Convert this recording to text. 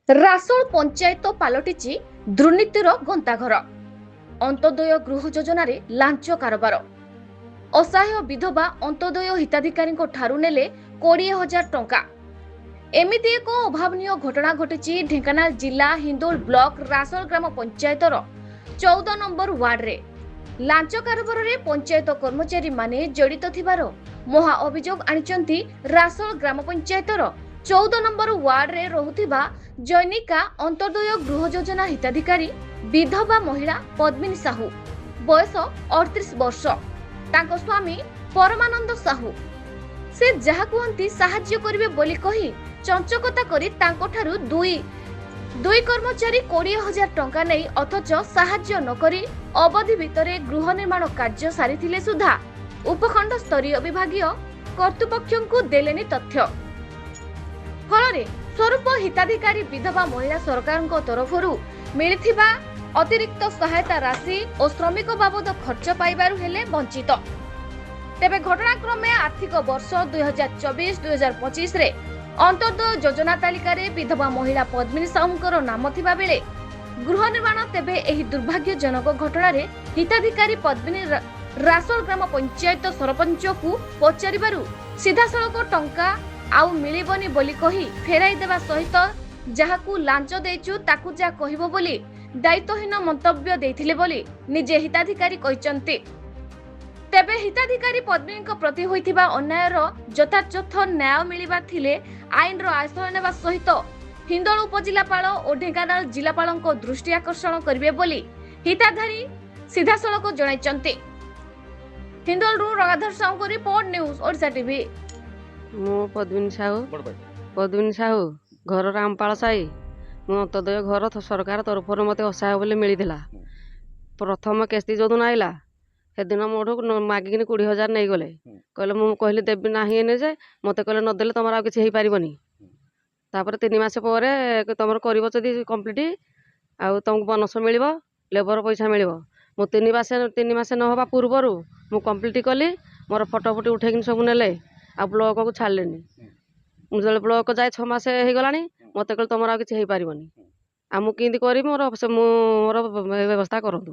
ରାସୋଳ ପଞ୍ଚାୟତ ପାଲଟିଛି ଦୁର୍ନୀତିର ଗନ୍ତାଘର। ଅନ୍ତୋଦୟ ଗୃହ ଯୋଜନାରେ ଲାଞ୍ଚ କାରବାର। ଅସହାୟ ବିଧବା ଅନ୍ତୋଦୟ ହିତାଧିକାରୀଙ୍କ ଠାରୁ ନେଲେ 20,000 ଟଙ୍କା। ଏମିତି ଏକ ଅଭାବନୀୟ ଘଟଣା ଘଟିଛି ଢେଙ୍କାନାଳ ଜିଲ୍ଲା ହିନ୍ଦୋଳ ବ୍ଲକ ରାସୋଳ ଗ୍ରାମ ପଞ୍ଚାୟତର 14 ନମ୍ବର ୱାର୍ଡରେ। ଲାଞ୍ଚ କାରବାରରେ ପଞ୍ଚାୟତ କର୍ମଚାରୀମାନେ ଜଡ଼ିତ ଥିବାର ମହା ଅଭିଯୋଗ ଆଣିଛନ୍ତି ରାସୋଳ ଗ୍ରାମ ପଞ୍ଚାୟତର 14 ନମ୍ବର ୱାର୍ଡରେ ରହୁଥିବା ଜୈନିକା ଅନ୍ତୋଦୟ ଗୃହ ଯୋଜନା ହିତାଧିକାରୀ ବିଧବା ମହିଳା ପଦ୍ମିନୀ ସାହୁ, ବୟସ 38 ବର୍ଷ। ତାଙ୍କ ସ୍ୱାମୀ ପରମାନନ୍ଦ ସାହୁ ସେ ଯାହା କୁହନ୍ତି ସାହାଯ୍ୟ କରିବେ ବୋଲି କହି ଚଞ୍ଚକତା କରି ତାଙ୍କଠାରୁ ଦୁଇ କର୍ମଚାରୀ 20,000 ଟଙ୍କା ନେଇ ଅଥଚ ସାହାଯ୍ୟ ନକରି ଅବଧି ଭିତରେ ଗୃହ ନିର୍ମାଣ କାର୍ଯ୍ୟ ସାରିଥିଲେ ସୁଦ୍ଧା ଉପଖଣ୍ଡ ସ୍ତରୀୟ ବିଭାଗୀୟ କର୍ତ୍ତୃପକ୍ଷଙ୍କୁ ଦେଲେନି ତଥ୍ୟ। ଫଳରେ ସ୍ୱରୂପ ହିତାଧିକାରୀ ବିଧବା ମହିଳା ସରକାରଙ୍କ ତରଫରୁ ମିଳିଥିବା ଅତିରିକ୍ତ ସହାୟତା ରାଶି ଓ ଶ୍ରମିକ ବାବଦ ଖର୍ଚ୍ଚ ପାଇବାରୁ ହେଲେ ବଞ୍ଚିତ। ତେବେ ଘଟଣାକ୍ରମେ ଆର୍ଥିକ ବର୍ଷ 2024-2025 ରେ ଅନ୍ତୋଦୟ ଯୋଜନା ତାଲିକାରେ ବିଧବା ମହିଳା ପଦ୍ମିନୀ ସାହୁଙ୍କର ନାମ ଥିବା ବେଳେ ଗୃହ ନିର୍ମାଣ। ତେବେ ଏହି ଦୁର୍ଭାଗ୍ୟଜନକ ଘଟଣାରେ ହିତାଧିକାରୀ ପଦ୍ମିନୀ ରାସୋଳ ଗ୍ରାମ ପଞ୍ଚାୟତ ସରପଞ୍ଚକୁ ପଚାରିବାରୁ ସିଧାସଳଖ ଟଙ୍କା ଆଉ ମିଳିବନି ବୋଲି କହି ଫେରାଇ ଦେବା ସହିତ ଯାହାକୁ ଲାଞ୍ଚ ଦେଇଛୁ ତାକୁ ଯା କହିବ ବୋଲି ଦାୟିତ୍ୱହୀନ ମନ୍ତବ୍ୟ ଦେଇଥିଲେ ବୋଲି ନିଜେ ହିତାଧିକାରୀ କହିଛନ୍ତି। ତେବେ ହିତାଧିକାରୀ ପଦ୍ମିନୀଙ୍କ ପ୍ରତି ହୋଇଥିବା ଅନ୍ୟାୟର ଯଥାଯଥ ନ୍ୟାୟ ମିଳିବା ଥିଲେ ଆଇନର ଆଶ୍ରୟ ନେବା ସହିତ ହିନ୍ଦୋଳ ଉପଜିଲ୍ଲାପାଳ ଓ ଢେଙ୍କାନାଳ ଜିଲ୍ଲାପାଳଙ୍କ ଦୃଷ୍ଟି ଆକର୍ଷଣ କରିବେ ବୋଲି ହିତାଧାରୀ ସିଧାସଳଖ ଜଣାଇଛନ୍ତି। ହିନ୍ଦୋଳରୁ ରଗାଧର ସାହୁଙ୍କ ରିପୋର୍ଟ, ନ୍ୟୁଜ ଓଡ଼ିଶା ଟିଭି। ମୁଁ ପଦ୍ମିନୀ ସାହୁ, ଘର ରାମପାଳ ସାହି। ମୁଁ ଅନ୍ତୋଦୟ ଘର ସରକାର ତରଫରୁ ମୋତେ ଅସହାୟ ବୋଲି ମିଳିଥିଲା। ପ୍ରଥମ କିସ୍ତି ଯେଉଁଦିନ ଆଇଲା ସେଦିନ ମୋଠୁ ମାଗିକିନି 20,000 ନେଇଗଲେ। କହିଲେ, ମୁଁ କହିଲି ଦେବି ନାହିଁ ଏନେ ଯେ, ମୋତେ କହିଲେ ନଦେଲେ ତୁମର ଆଉ କିଛି ହେଇପାରିବନି। ତାପରେ 3 ମାସ ପରେ ତୁମର କରିବ ଯଦି କମ୍ପ୍ଲିଟ୍ ଆଉ ତୁମକୁ ବୋନସ ମିଳିବ, ଲେବର ପଇସା ମିଳିବ। ମୁଁ 3 ମାସ ନ ହେବା ପୂର୍ବରୁ ମୁଁ କମ୍ପ୍ଲିଟ୍ କଲି। ମୋର ଫଟୋ ଉଠେଇକିନି ସବୁ ନେଲେ, ଆଉ ବ୍ଲକକୁ ଛାଡ଼ିଲେନି। ମୁଁ ଯେତେବେଳେ ବ୍ଲକ ଯାଏ 6 ମାସ ହେଇଗଲାଣି, ମୋତେ କହିଲେ ତୁମର ଆଉ କିଛି ହେଇପାରିବନି। ଆଉ ମୁଁ କେମିତି କରିବି? ମୋର ବ୍ୟବସ୍ଥା କରନ୍ତୁ।